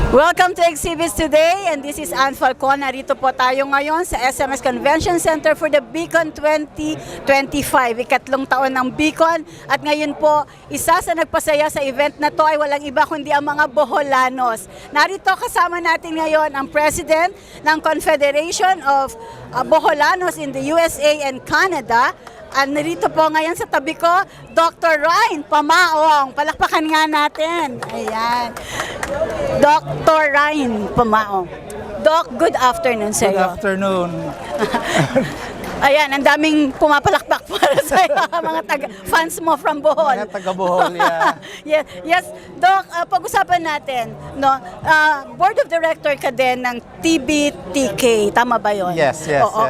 Welcome to Exhibits Today, and this is Ann Falcon. Narito po tayo ngayon sa SMS Convention Center for the Beacon 2025, ikatlong taon ng Beacon. At ngayon po, isa sa nagpasaya sa event na to ay walang iba kundi ang mga Boholanos. Narito kasama natin ngayon ang President ng Confederation of Boholanos in the USA and Canada. At narito po ngayon sa tabi ko, Dr. Ryan Pamaong. Palakpakan nga natin. Ayan. Dr. Ryan Pamaong. Doc, good afternoon sa iyo. Good afternoon. Ayan, ang daming pumapalakpak para sa iyo, mga fans mo from Bohol. Mga taga Bohol, yeah. Yes, Doc, pag-usapan natin, no, Board of Director ka din ng TBTK, tama ba yun? Yes. Oo.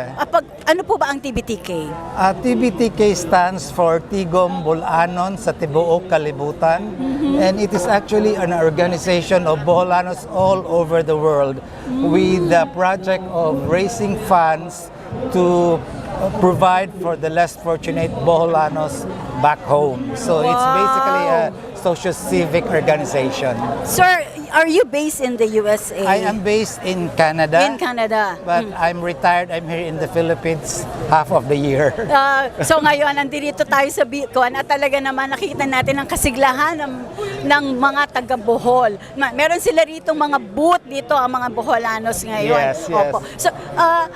Ano po ba ang TBTK? TBTK stands for Tigom Bolanon sa Tibuok Kalibutan, and it is actually an organization of Boholanos all over the world with the project of raising funds to provide for the less fortunate Boholanos back home. So it's basically a social civic organization. Sir, are you based in the USA? I am based in Canada. In Canada. But I'm retired. I'm here in the Philippines half of the year. So ngayon, nandito tayo sa Beacon at talaga naman nakikita natin ang kasiglahan ng mga taga-Bohol. Meron sila rito mga booth dito, ang mga Boholanos ngayon. Yes. Opo. So,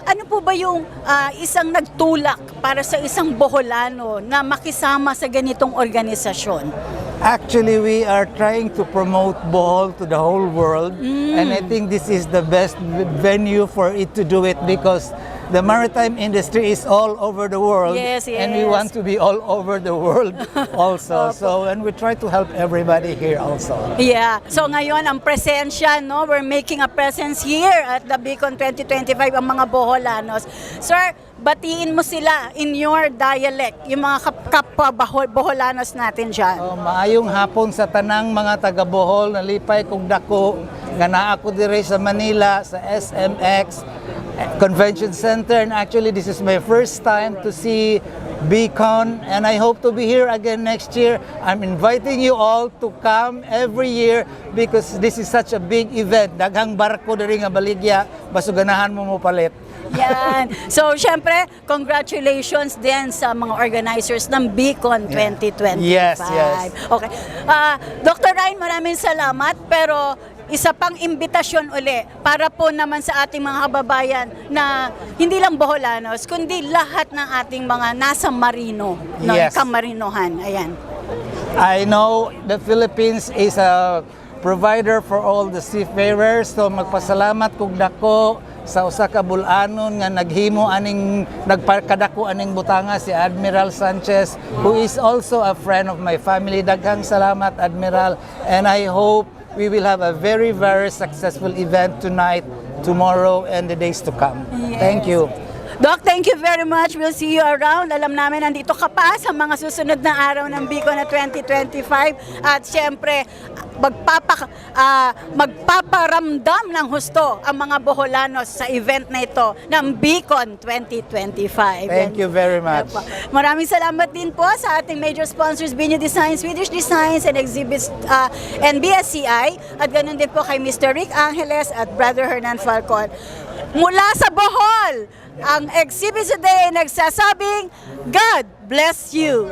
ano po ba yung isang nagtulak para sa isang Boholano na makisama sa ganitong organisasyon? Actually, we are trying to promote Bohol to the whole world, and I think this is the best venue for it to do it because the maritime industry is all over the world, and we want to be all over the world also. And we try to help everybody here also. Yeah. So ngayon, ang presensya, no, we're making a presence here at the Beacon 2025, ang mga Boholanos. Sir, batiin mo sila in your dialect, yung mga kapwa Boholanos natin dyan. Maayong hapon sa tanang mga taga Bohol, nalipay kong dako, nga naa ako dire sa Manila, sa SMX Convention Center, and actually this is my first time to see Beacon, and I hope to be here again next year. I'm inviting you all to come every year because this is such a big event. Daghang barko diri nga baligya, basuganahan mo palit. Yan. So, syempre, congratulations din sa mga organizers ng Beacon 2025. Yes. Okay. Dr. Ryan, maraming salamat, pero isa pang imbitasyon uli para po naman sa ating mga kababayan na hindi lang Boholanos, kundi lahat ng ating mga nasa marino, no, kamarinohan. Ayan. I know the Philippines is a provider for all the seafarers, so magpasalamat kog dako sa usa ka bulanon nga naghimo aning nagparkadako aning butanga si Admiral Sanchez, who is also a friend of my family. Daghang salamat, Admiral, and I hope we will have a very, very successful event tonight, tomorrow, and the days to come. Yes. Thank you. Doc, thank you very much. We'll see you around. Alam namin nandito ka pa sa mga susunod na araw ng Beacon na 2025. At syempre, magpaparamdam ng husto ang mga Boholanos sa event na ito ng Beacon 2025. Thank you very much. Maraming salamat din po sa ating major sponsors, Binyo Designs, Swedish Designs, and Exhibits, and BSCI. At ganun din po kay Mr. Rick Angeles at Brother Hernan Falcon. Mula sa Bohol, ang Exhibits Today nagsasabing, God bless you!